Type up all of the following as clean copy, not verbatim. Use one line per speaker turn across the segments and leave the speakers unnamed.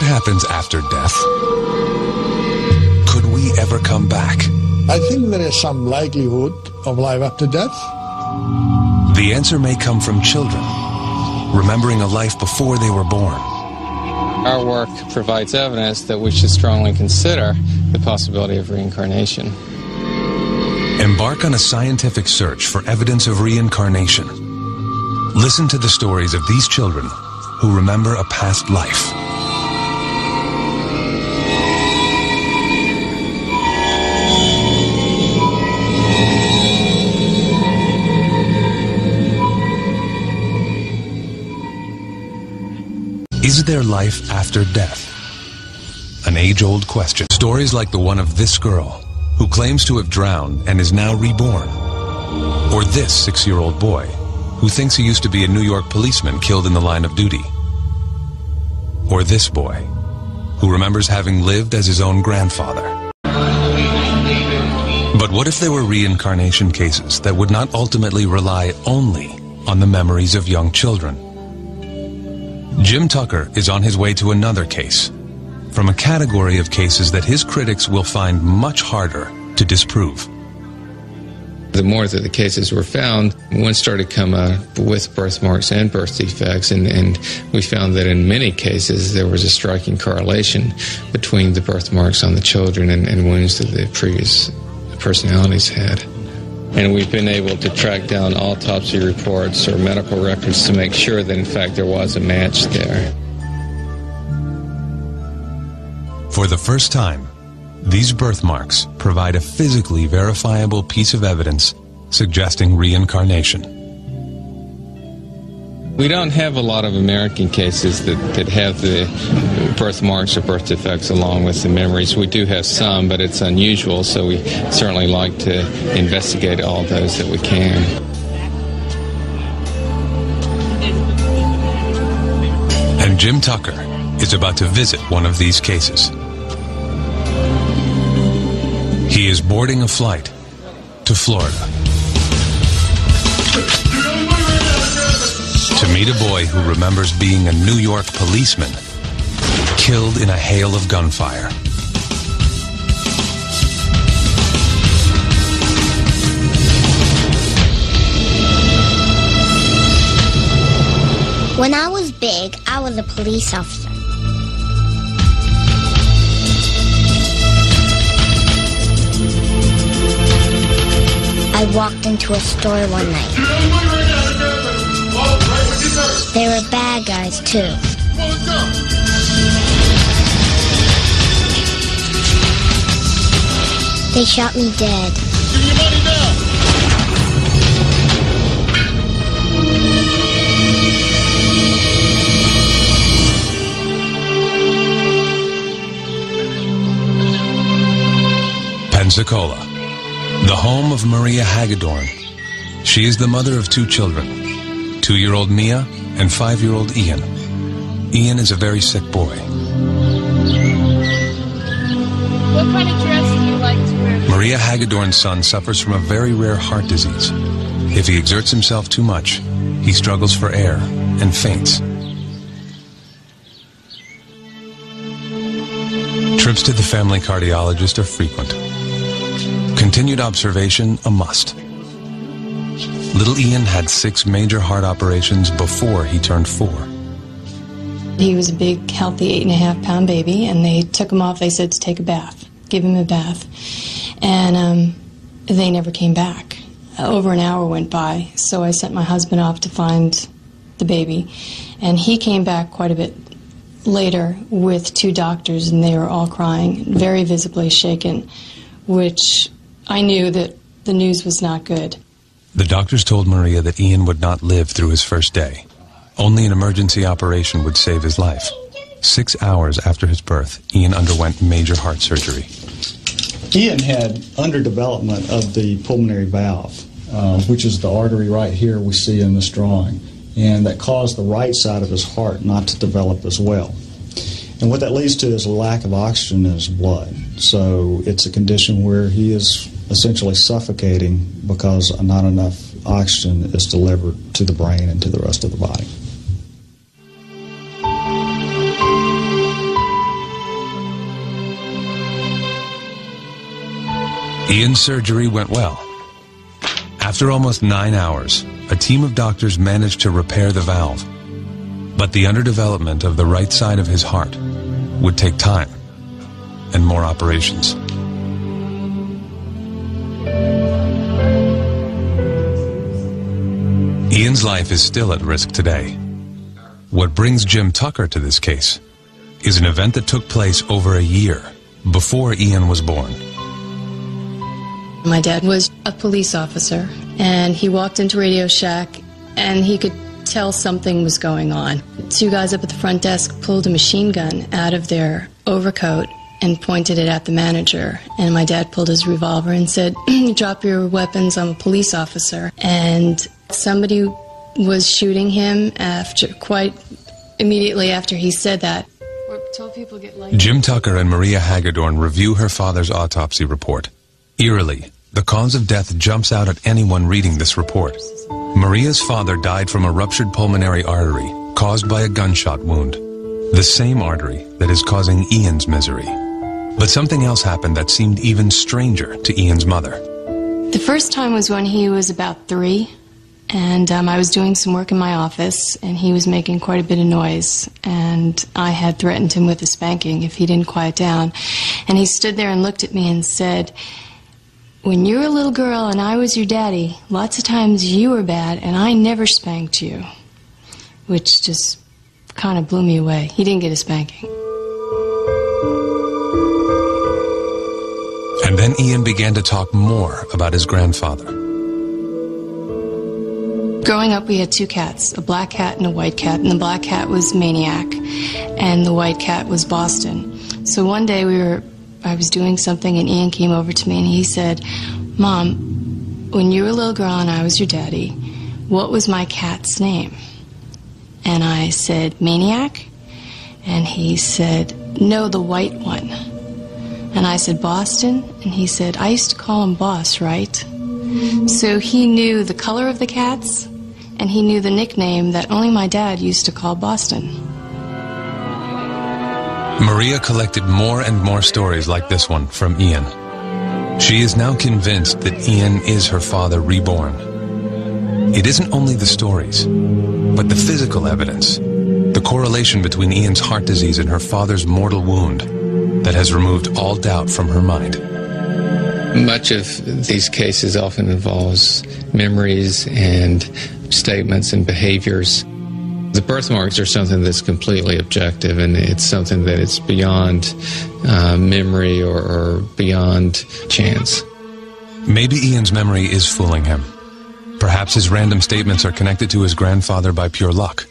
What happens after death? Could we ever come back?
I think there is some likelihood of life after death.
The answer may come from children, remembering a life before they were born.
Our work provides evidence that we should strongly consider the possibility of reincarnation.
Embark on a scientific search for evidence of reincarnation. Listen to the stories of these children who remember a past life. Is there life after death? An age-old question. Stories like the one of this girl, who claims to have drowned and is now reborn. Or this 6-year-old boy, who thinks he used to be a New York policeman killed in the line of duty. Or this boy, who remembers having lived as his own grandfather. But what if there were reincarnation cases that would not ultimately rely only on the memories of young children? Jim Tucker is on his way to another case, from a category of cases that his critics will find much harder to disprove.
The more that the cases were found, one started to come up with birthmarks and birth defects, and we found that in many cases there was a striking correlation between the birthmarks on the children and wounds that the previous personalities had. And we've been able to track down autopsy reports or medical records to make sure that in fact there was a match there.
For the first time, these birthmarks provide a physically verifiable piece of evidence suggesting reincarnation.
We don't have a lot of American cases that have the birthmarks or birth defects along with the memories. We do have some, but it's unusual, so we certainly like to investigate all those that we can.
And Jim Tucker is about to visit one of these cases. He is boarding a flight to Florida to meet a boy who remembers being a New York policeman killed in a hail of gunfire.
When I was big, I was a police officer. I walked into a store one night. They were bad guys, too. They shot me dead.
Give me your money now.
Pensacola, the home of Maria Hagedorn. She is the mother of 2 children, 2-year-old Mia and 5-year-old Ian. Ian is a very sick boy.
What kind of dress do you like to wear?
Maria Hagedorn's son suffers from a very rare heart disease. If he exerts himself too much, he struggles for air and faints. Trips to the family cardiologist are frequent. Continued observation a must. Little Ian had 6 major heart operations before he turned 4.
He was a big, healthy 8.5-pound baby, and they took him off. They said to take a bath, give him a bath. And they never came back. Over an hour went by, so I sent my husband off to find the baby. And he came back quite a bit later with 2 doctors, and they were all crying, very visibly shaken, which I knew that the news was not good.
The doctors told Maria that Ian would not live through his first day. Only an emergency operation would save his life. 6 hours after his birth, Ian underwent major heart surgery.
Ian had underdevelopment of the pulmonary valve, which is the artery right here we see in this drawing, and that caused the right side of his heart not to develop as well. And what that leads to is a lack of oxygen in his blood. So it's a condition where he is essentially suffocating because not enough oxygen is delivered to the brain and to the rest of the body.
Ian's surgery went well. After almost 9 hours, a team of doctors managed to repair the valve. But the underdevelopment of the right side of his heart would take time and more operations. Ian's life is still at risk today. What brings Jim Tucker to this case is an event that took place over a year before Ian was born.
My dad was a police officer, and he walked into Radio Shack, and he could tell something was going on. 2 guys up at the front desk pulled a machine gun out of their overcoat and pointed it at the manager. And my dad pulled his revolver and said, "Drop your weapons, I'm a police officer." And somebody was shooting him quite immediately after he said that.
Jim Tucker and Maria Hagedorn review her father's autopsy report. Eerily, the cause of death jumps out at anyone reading this report. Maria's father died from a ruptured pulmonary artery caused by a gunshot wound, the same artery that is causing Ian's misery. But something else happened that seemed even stranger to Ian's mother.
The first time was when he was about 3, and I was doing some work in my office, and he was making quite a bit of noise, and I had threatened him with a spanking if he didn't quiet down. And he stood there and looked at me and said, "When you were a little girl and I was your daddy, lots of times you were bad and I never spanked you," which just kind of blew me away. He didn't get a spanking.
And then Ian began to talk more about his grandfather.
Growing up, we had 2 cats, a black cat and a white cat, and the black cat was Maniac, and the white cat was Boston. So one day I was doing something, and Ian came over to me and he said, "Mom, when you were a little girl and I was your daddy, what was my cat's name?" And I said, "Maniac?" And he said, "No, the white one." And I said, "Boston?" And he said, "I used to call him Boss, right?" So he knew the color of the cats, and he knew the nickname that only my dad used to call Boston.
Maria collected more and more stories like this one from Ian. She is now convinced that Ian is her father reborn. It isn't only the stories, but the physical evidence, the correlation between Ian's heart disease and her father's mortal wound, that has removed all doubt from her mind.
Much of these cases often involves memories and statements and behaviors. The birthmarks are something that's completely objective, and it's something that is beyond memory or beyond chance.
Maybe Ian's memory is fooling him. Perhaps his random statements are connected to his grandfather by pure luck.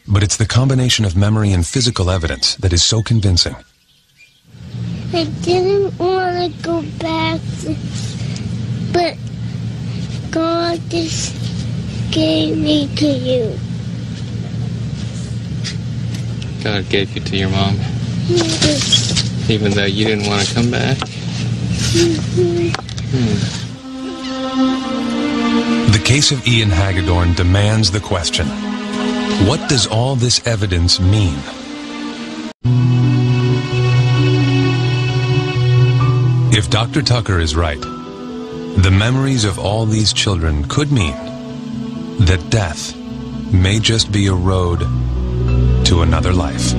But it's the combination of memory and physical evidence that is so convincing.
I didn't want to go back, but God just gave me to you.
God gave you to your mom?
Yes.
Even though you didn't want to come back?
The case of Ian Hagedorn demands the question, what does all this evidence mean? If Dr. Tucker is right, the memories of all these children could mean that death may just be a road to another life.